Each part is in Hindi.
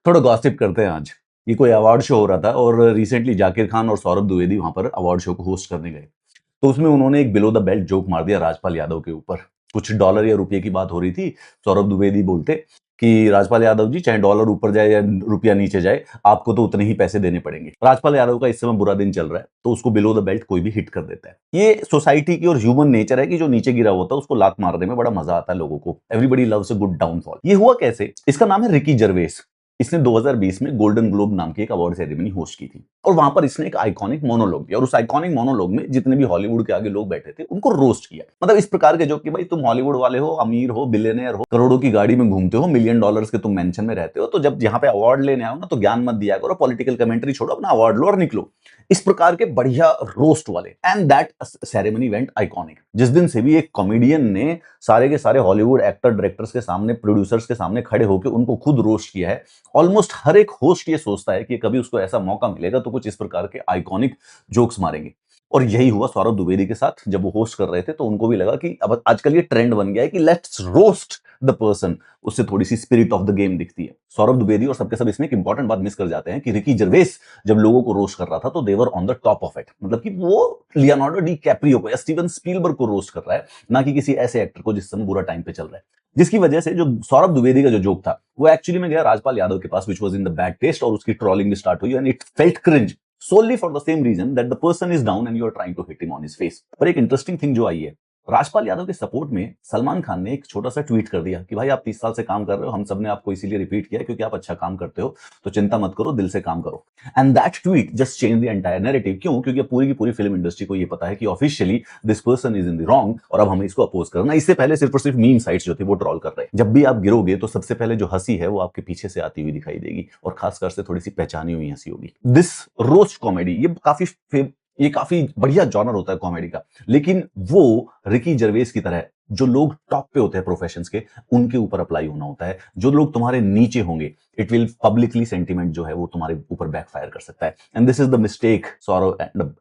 थोड़ा गॉसिप करते हैं आज। ये कोई अवार्ड शो हो रहा था और रिसेंटली जाकिर खान और सौरभ द्विवेदी वहां पर अवार्ड शो को होस्ट करने गए। तो उसमें उन्होंने एक बिलो द बेल्ट जोक मार दिया राजपाल यादव के ऊपर। कुछ डॉलर या रुपये की बात हो रही थी। सौरभ द्विवेदी बोलते कि राजपाल यादव जी, चाहे डॉलर ऊपर जाए या रुपया नीचे जाए, आपको तो उतने ही पैसे देने पड़ेंगे। राजपाल यादव का इस समय बुरा दिन चल रहा है, तो उसको बिलो द बेल्ट कोई भी हिट कर देता है। ये सोसाइटी की और ह्यूमन नेचर है कि जो नीचे गिरा होता है उसको लात मारने में बड़ा मजा आता है लोगों को। Everybody loves a good downfall. ये हुआ कैसे? इसका नाम है रिकी जर्वेस। इसने 2020 में गोल्डन ग्लोब नाम की एक अवार्ड सेरेमनी होस्ट की थी और वहां पर इसने एक आइकॉनिक मोनोलॉग दिया और उस आइकॉनिक मोनोलॉग में जितने भी हॉलीवुड के आगे लोग बैठे थे उनको रोस्ट किया। मतलब इस प्रकार के जो कि भाई तुम हॉलीवुड वाले हो, अमीर हो, बिलियनियर हो, करोड़ों की गाड़ी में घूमते हो, मिलियन डॉलर्स के तुम मेंशन में रहते हो, तो जब यहाँ पे अवार्ड लेने आओ ना तो ज्ञान मत दिया करो, पॉलिटिकल कमेंट्री छोड़ो, अपना अवार्ड लो और निकलो। इस प्रकार के बढ़िया रोस्ट वाले। And that ceremony went iconic. जिस दिन से भी एक कॉमेडियन ने सारे के सारे हॉलीवुड एक्टर डायरेक्टर्स के सामने, प्रोड्यूसर्स के सामने खड़े होकर उनको खुद रोस्ट किया है, ऑलमोस्ट हर एक होस्ट ये सोचता है कि कभी उसको ऐसा मौका मिलेगा तो कुछ इस प्रकार के आइकॉनिक जोक्स मारेंगे। और यही हुआ सौरभ द्विवेदी के साथ। जब वो होस्ट कर रहे थे तो उनको भी लगा कि अब आजकल ये ट्रेंड बन गया है कि लेट्स रोस्ट द पर्सन। उससे थोड़ी सी स्पिरिट ऑफ द गेम दिखती है। सौरभ द्विवेदी और सबके सब इसमें एक इंपॉर्टेंट बात मिस कर जाते हैं कि रिकी जर्वेस जब लोगों को रोस्ट कर रहा था तो they were on the top of it. मतलब कि वो लियोनार्डो डी कैप्रियो को या स्टीवन स्पीलबर्ग को रोस्ट कर रहा है, ना कि किसी ऐसे एक्टर को जिस समय बुरा टाइम पे चल रहा है। जिसकी वजह से जो सौरभ द्विवेदी का जो जोक था वो एक्चुअली में गया राजपाल यादव के पास, which was in the bad taste, और उसकी ट्रोलिंग भी स्टार्ट हुई and it felt cringe solely for the same reason that the person is down and you are trying to hit him on his face। पर एक इंटरेस्टिंग थिंग जो आई है, राजपाल यादव के सपोर्ट में सलमान खान ने एक छोटा सा ट्वीट कर दिया कि भाई आप 30 साल से काम कर रहे हो, हम सब ने आपको इसीलिए रिपीट किया है क्योंकि आप अच्छा काम करते हो, तो चिंता मत करो, दिल से काम करो। And that tweet just change the entire narrative. क्यों? क्योंकि पूरी की पूरी फिल्म इंडस्ट्री को ये पता है कि officially this person is in the wrong और अब हमें इसको अपोज करना। इससे पहले सिर्फ और सिर्फ मीम साइट्स जो थे वो ट्रोल कर रहे हैं। जब भी आप गिरोगे तो सबसे पहले जो हंसी है वो आपके पीछे से आती हुई दिखाई देगी और खासकर से थोड़ी सी पहचानी हुई हंसी होगी। दिस रोस्ट कॉमेडी ये काफी बढ़िया जॉनर होता है कॉमेडी का, लेकिन वो रिकी जर्वेस की तरह जो लोग टॉप पे होते हैं प्रोफेशंस के, उनके ऊपर अप्लाई होना होता है। जो लोग तुम्हारे नीचे होंगे, इट विल पब्लिकली सेंटिमेंट जो है वो तुम्हारे ऊपर बैकफायर कर सकता है। And this is the mistake Saurav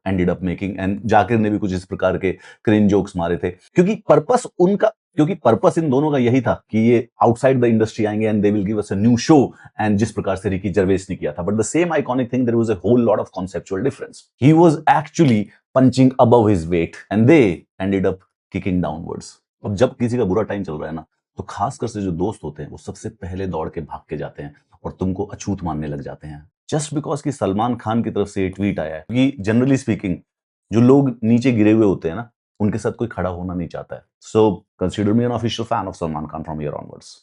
ended up making. And Zakir ने भी कुछ इस प्रकार के क्रिंज जोक्स मारे थे क्योंकि पर्पस इन दोनों का यही था कि ये आउटसाइड द इंडस्ट्री आएंगे and they will give us a new show. And जिस प्रकार से रिकी जर्वेस ने किया था, but the same iconic thing, there was a whole lot of conceptual difference. He was actually punching above his weight and they ended up kicking downwards. अब जब किसी का बुरा टाइम चल रहा है ना, तो खासकर से जो दोस्त होते हैं वो सबसे पहले दौड़ के भाग के जाते हैं और तुमको अछूत मानने लग जाते हैं, जस्ट बिकॉज कि सलमान खान की तरफ से ट्वीट आया है। क्योंकि जनरली स्पीकिंग जो लोग नीचे गिरे हुए होते हैं ना, उनके साथ कोई खड़ा होना नहीं चाहता है। So consider me an official fan of Salman Khan from here onwards.